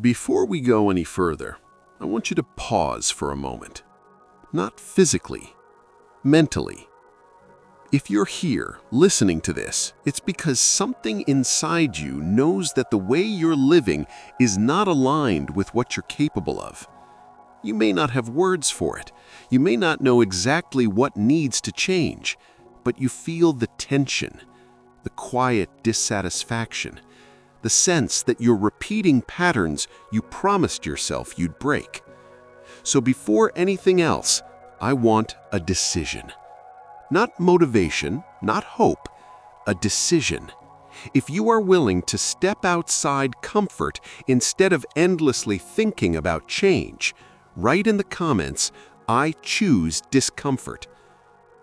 Before we go any further, I want you to pause for a moment. Not physically, mentally. If you're here listening to this, it's because something inside you knows that the way you're living is not aligned with what you're capable of. You may not have words for it. You may not know exactly what needs to change, but you feel the tension, the quiet dissatisfaction, the sense that you're repeating patterns you promised yourself you'd break. So before anything else, I want a decision. Not motivation, not hope, a decision. If you are willing to step outside comfort instead of endlessly thinking about change, write in the comments, "I choose discomfort."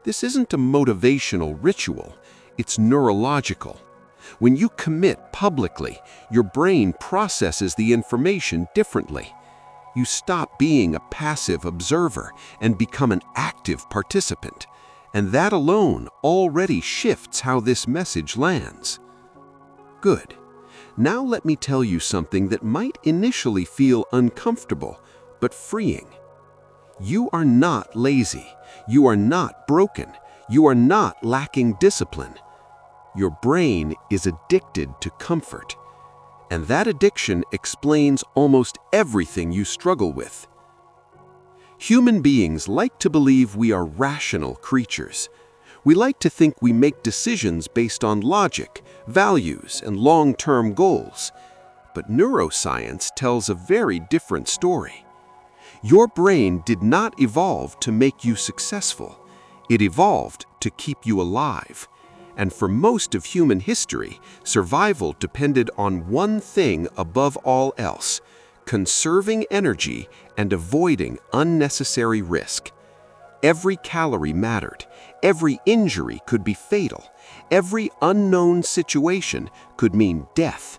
This isn't a motivational ritual, it's neurological. When you commit publicly, your brain processes the information differently. You stop being a passive observer and become an active participant. And that alone already shifts how this message lands. Good. Now let me tell you something that might initially feel uncomfortable, but freeing. You are not lazy. You are not broken. You are not lacking discipline. Your brain is addicted to comfort. And that addiction explains almost everything you struggle with. Human beings like to believe we are rational creatures. We like to think we make decisions based on logic, values, and long-term goals. But neuroscience tells a very different story. Your brain did not evolve to make you successful. It evolved to keep you alive. And for most of human history, survival depended on one thing above all else: conserving energy and avoiding unnecessary risk. Every calorie mattered. Every injury could be fatal. Every unknown situation could mean death.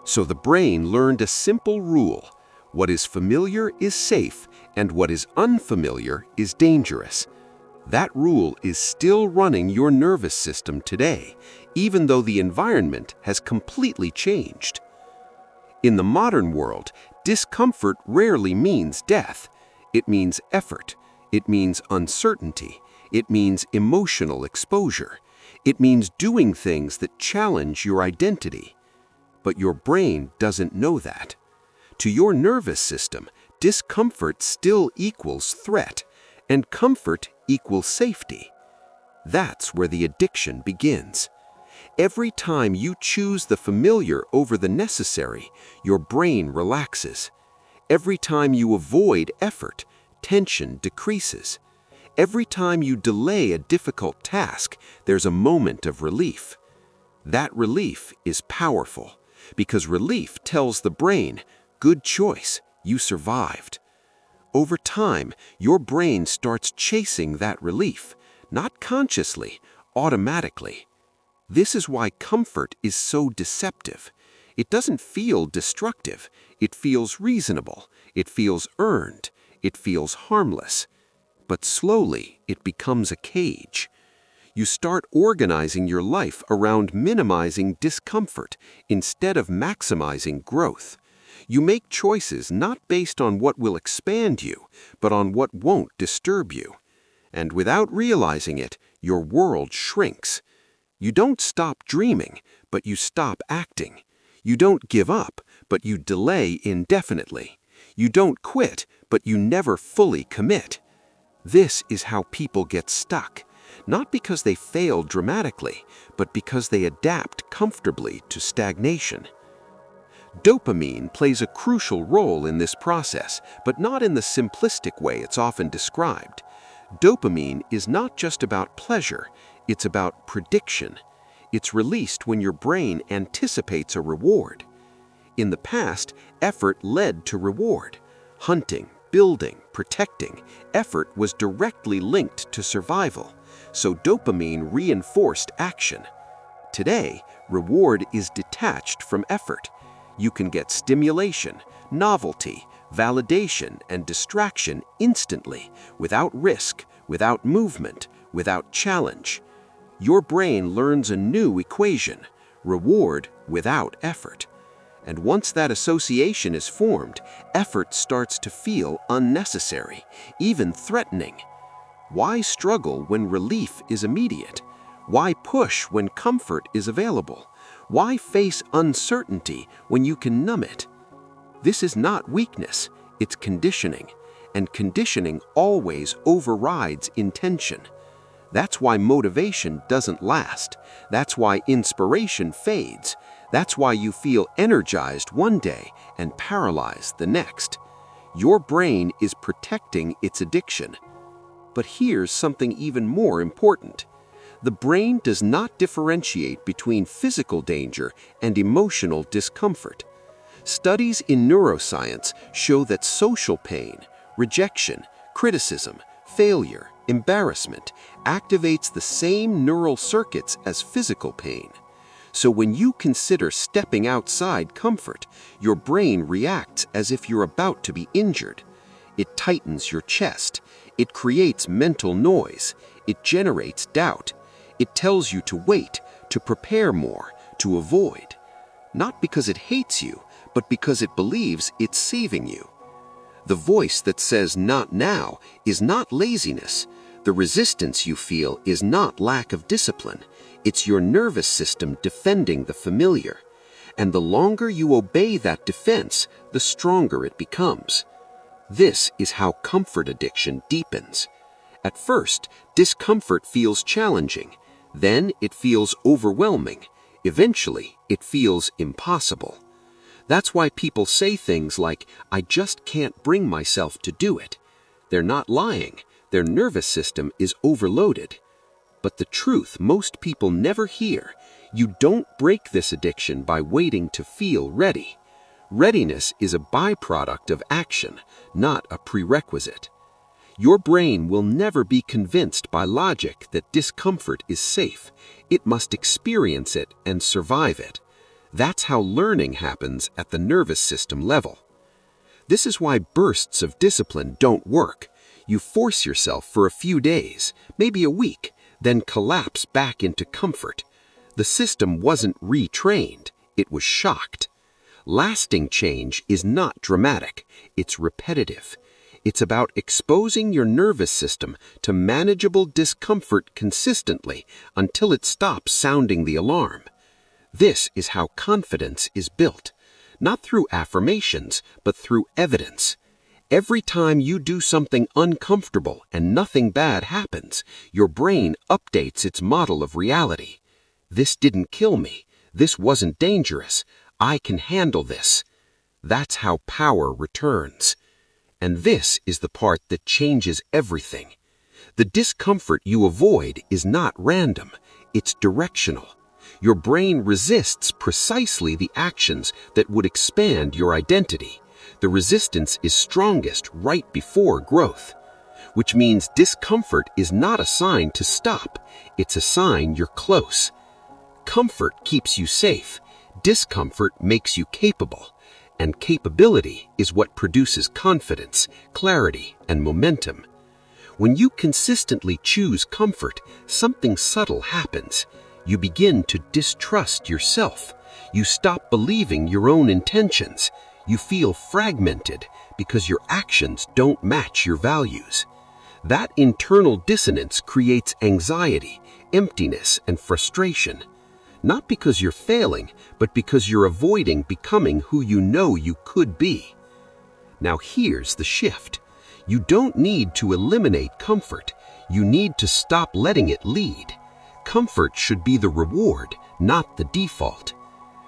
So the brain learned a simple rule: what is familiar is safe, and what is unfamiliar is dangerous. That rule is still running your nervous system today, even though the environment has completely changed. In the modern world, discomfort rarely means death. It means effort. It means uncertainty. It means emotional exposure. It means doing things that challenge your identity. But your brain doesn't know that. To your nervous system, discomfort still equals threat, and comfort equals safety. That's where the addiction begins. Every time you choose the familiar over the necessary, your brain relaxes. Every time you avoid effort, tension decreases. Every time you delay a difficult task, there's a moment of relief. That relief is powerful, because relief tells the brain, "Good choice, you survived." Over time, your brain starts chasing that relief, not consciously, automatically. This is why comfort is so deceptive. It doesn't feel destructive. It feels reasonable. It feels earned. It feels harmless. But slowly, it becomes a cage. You start organizing your life around minimizing discomfort instead of maximizing growth. You make choices not based on what will expand you, but on what won't disturb you. And without realizing it, your world shrinks. You don't stop dreaming, but you stop acting. You don't give up, but you delay indefinitely. You don't quit, but you never fully commit. This is how people get stuck, not because they fail dramatically, but because they adapt comfortably to stagnation. Dopamine plays a crucial role in this process, but not in the simplistic way it's often described. Dopamine is not just about pleasure, it's about prediction. It's released when your brain anticipates a reward. In the past, effort led to reward. Hunting, building, protecting, effort was directly linked to survival, so dopamine reinforced action. Today, reward is detached from effort. You can get stimulation, novelty, validation, and distraction instantly, without risk, without movement, without challenge. Your brain learns a new equation: reward without effort. And once that association is formed, effort starts to feel unnecessary, even threatening. Why struggle when relief is immediate? Why push when comfort is available? Why face uncertainty when you can numb it? This is not weakness, it's conditioning, and conditioning always overrides intention. That's why motivation doesn't last. That's why inspiration fades. That's why you feel energized one day and paralyzed the next. Your brain is protecting its addiction. But here's something even more important. The brain does not differentiate between physical danger and emotional discomfort. Studies in neuroscience show that social pain, rejection, criticism, failure, embarrassment activates the same neural circuits as physical pain. So when you consider stepping outside comfort, your brain reacts as if you're about to be injured. It tightens your chest. It creates mental noise. It generates doubt. It tells you to wait, to prepare more, to avoid. Not because it hates you, but because it believes it's saving you. The voice that says "not now" is not laziness. The resistance you feel is not lack of discipline. It's your nervous system defending the familiar. And the longer you obey that defense, the stronger it becomes. This is how comfort addiction deepens. At first, discomfort feels challenging. Then it feels overwhelming. Eventually, it feels impossible. That's why people say things like, "I just can't bring myself to do it." They're not lying. Their nervous system is overloaded. But the truth most people never hear: you don't break this addiction by waiting to feel ready. Readiness is a byproduct of action, not a prerequisite. Your brain will never be convinced by logic that discomfort is safe. It must experience it and survive it. That's how learning happens at the nervous system level. This is why bursts of discipline don't work. You force yourself for a few days, maybe a week, then collapse back into comfort. The system wasn't retrained, it was shocked. Lasting change is not dramatic, it's repetitive. It's about exposing your nervous system to manageable discomfort consistently until it stops sounding the alarm. This is how confidence is built, not through affirmations, but through evidence. Every time you do something uncomfortable and nothing bad happens, your brain updates its model of reality. This didn't kill me. This wasn't dangerous. I can handle this. That's how power returns. And this is the part that changes everything. The discomfort you avoid is not random. It's directional. Your brain resists precisely the actions that would expand your identity. The resistance is strongest right before growth, which means discomfort is not a sign to stop. It's a sign you're close. Comfort keeps you safe. Discomfort makes you capable. And capability is what produces confidence, clarity, and momentum. When you consistently choose comfort, something subtle happens. You begin to distrust yourself. You stop believing your own intentions. You feel fragmented because your actions don't match your values. That internal dissonance creates anxiety, emptiness, and frustration. Not because you're failing, but because you're avoiding becoming who you know you could be. Now here's the shift. You don't need to eliminate comfort. You need to stop letting it lead. Comfort should be the reward, not the default.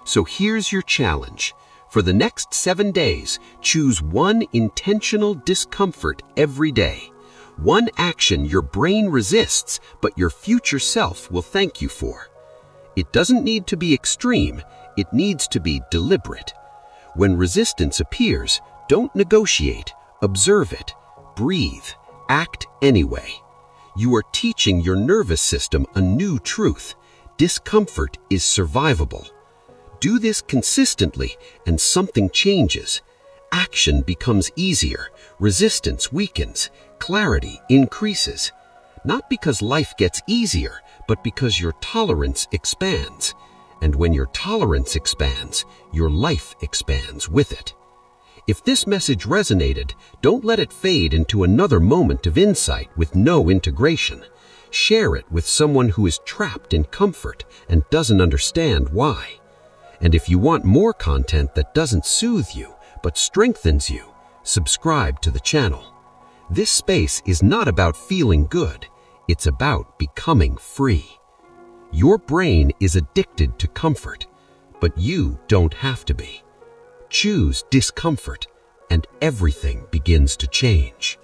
So here's your challenge. For the next 7 days, choose one intentional discomfort every day. One action your brain resists, but your future self will thank you for. It doesn't need to be extreme, it needs to be deliberate. When resistance appears, don't negotiate, observe it, breathe, act anyway. You are teaching your nervous system a new truth. Discomfort is survivable. Do this consistently and something changes. Action becomes easier, resistance weakens, clarity increases. Not because life gets easier, but because your tolerance expands. And when your tolerance expands, your life expands with it. If this message resonated, don't let it fade into another moment of insight with no integration. Share it with someone who is trapped in comfort and doesn't understand why. And if you want more content that doesn't soothe you, but strengthens you, subscribe to the channel. This space is not about feeling good, it's about becoming free. Your brain is addicted to comfort, but you don't have to be. Choose discomfort, and everything begins to change.